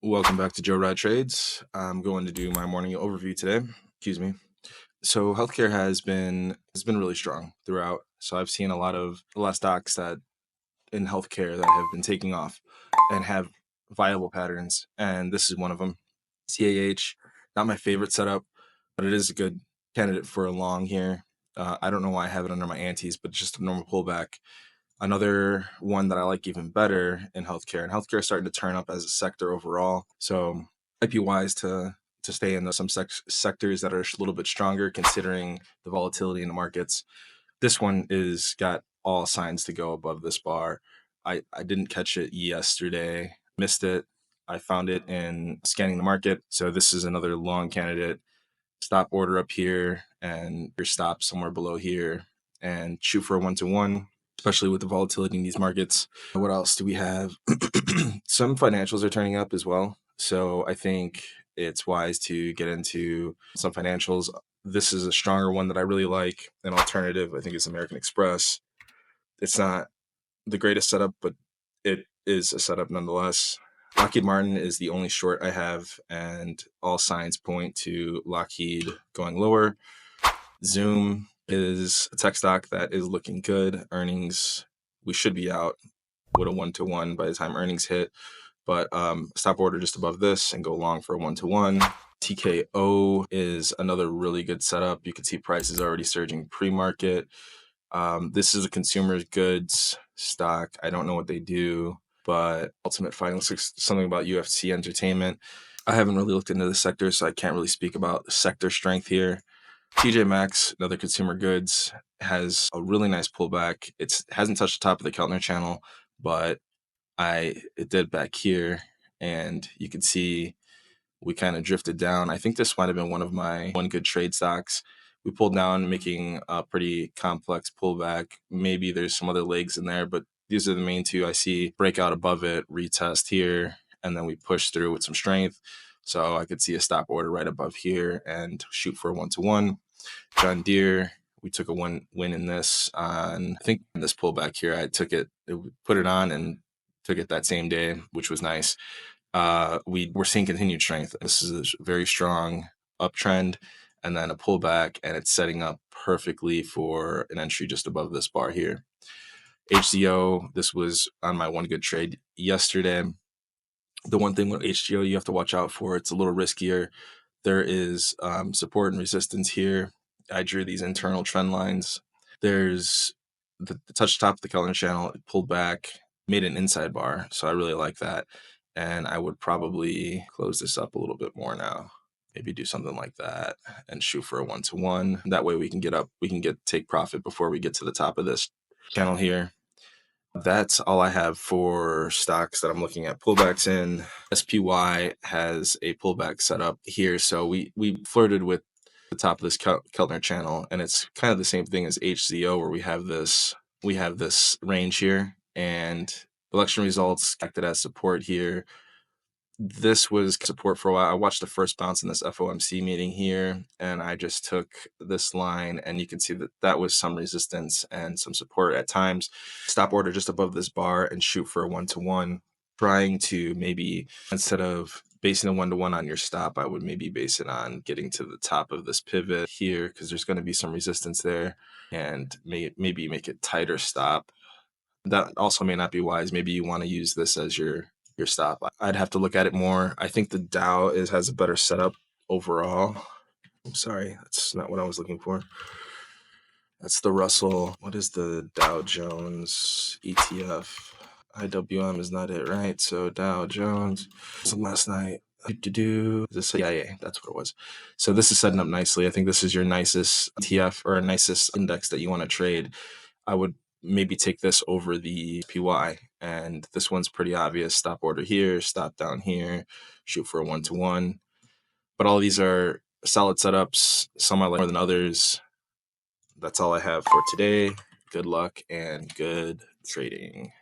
Welcome back to Joe Ride Trades. I'm going to do my morning overview today. Excuse me. So healthcare has been really strong throughout. So I've seen a lot of stocks that in healthcare that have been taking off and have viable patterns, and this is one of them. CAH, not my favorite setup, but it is a good candidate for a long here. I don't know why I have it under my antes, but just a normal pullback. Another one that I like even better in healthcare, and healthcare is starting to turn up as a sector overall. So might be wise to stay in some sectors that are a little bit stronger, considering the volatility in the markets. This one is got all signs to go above this bar. I didn't catch it yesterday, missed it. I found it in scanning the market. So this is another long candidate. Stop order up here and your stop somewhere below here and shoot for a 1-to-1, especially with the volatility in these markets. What else do we have? Some financials are turning up as well. So I think it's wise to get into some financials. This is a stronger one that I really like. An alternative, I think, is American Express. It's not the greatest setup, but it is a setup nonetheless. Lockheed Martin is the only short I have, and all signs point to Lockheed going lower. Zoom is a tech stock that is looking good. Earnings, we should be out with a 1-to-1 by the time earnings hit, but stop order just above this and go long for a 1-to-1. TKO is another really good setup. You can see prices already surging pre-market. This is a consumer goods stock. I don't know what they do, but Ultimate Fighting looks like something about UFC entertainment. I haven't really looked into the sector, so I can't really speak about sector strength here. TJ Maxx, another consumer goods, has a really nice pullback. It hasn't touched the top of the Keltner channel, but it did back here, and you can see we kind of drifted down. I think this might have been one of my one good trade stocks. We pulled down, making a pretty complex pullback. Maybe there's some other legs in there, but these are the main two I see. Breakout above it, retest here, and then we push through with some strength. So I could see a stop order right above here and shoot for a 1-to-1. John Deere, we took a win in this on, I think in this pullback here, I took it, put it on and took it that same day, which was nice. We're seeing continued strength. This is a very strong uptrend and then a pullback, and it's setting up perfectly for an entry just above this bar here. HZO, this was on my one good trade yesterday. The one thing with HGO you have to watch out for, it's a little riskier. There is support and resistance here. I drew these internal trend lines. There's the touch top of the Keltner channel, it pulled back, made an inside bar. So I really like that. And I would probably close this up a little bit more now. Maybe do something like that and shoot for a 1-to-1. That way we can get up, take profit before we get to the top of this channel here. That's all I have for stocks that I'm looking at pullbacks in. SPY has a pullback set up here. So we flirted with the top of this Keltner channel, and it's kind of the same thing as HZO, where we have this range here, and election results acted as support here. This was support for a while. I watched the first bounce in this FOMC meeting here, and I just took this line, and you can see that was some resistance and some support at times. Stop order just above this bar and shoot for a 1-to-1. Trying to maybe, instead of basing a 1-to-1 on your stop, I would maybe base it on getting to the top of this pivot here, because there's going to be some resistance there, and maybe make it tighter stop. That also may not be wise. Maybe you want to use this as your stop. I'd have to look at it more. I think the Dow has a better setup overall. I'm sorry, that's not what I was looking for. That's the Russell. What is the Dow Jones ETF? IWM is not it, right? So Dow Jones. So last night. This CIA, that's what it was. So this is setting up nicely. I think this is your nicest ETF or nicest index that you want to trade. I would maybe take this over the PY, and this one's pretty obvious. Stop order here, stop down here, shoot for a 1-to-1. But all these are solid setups. Some I like more than others. That's all I have for today. Good luck and good trading.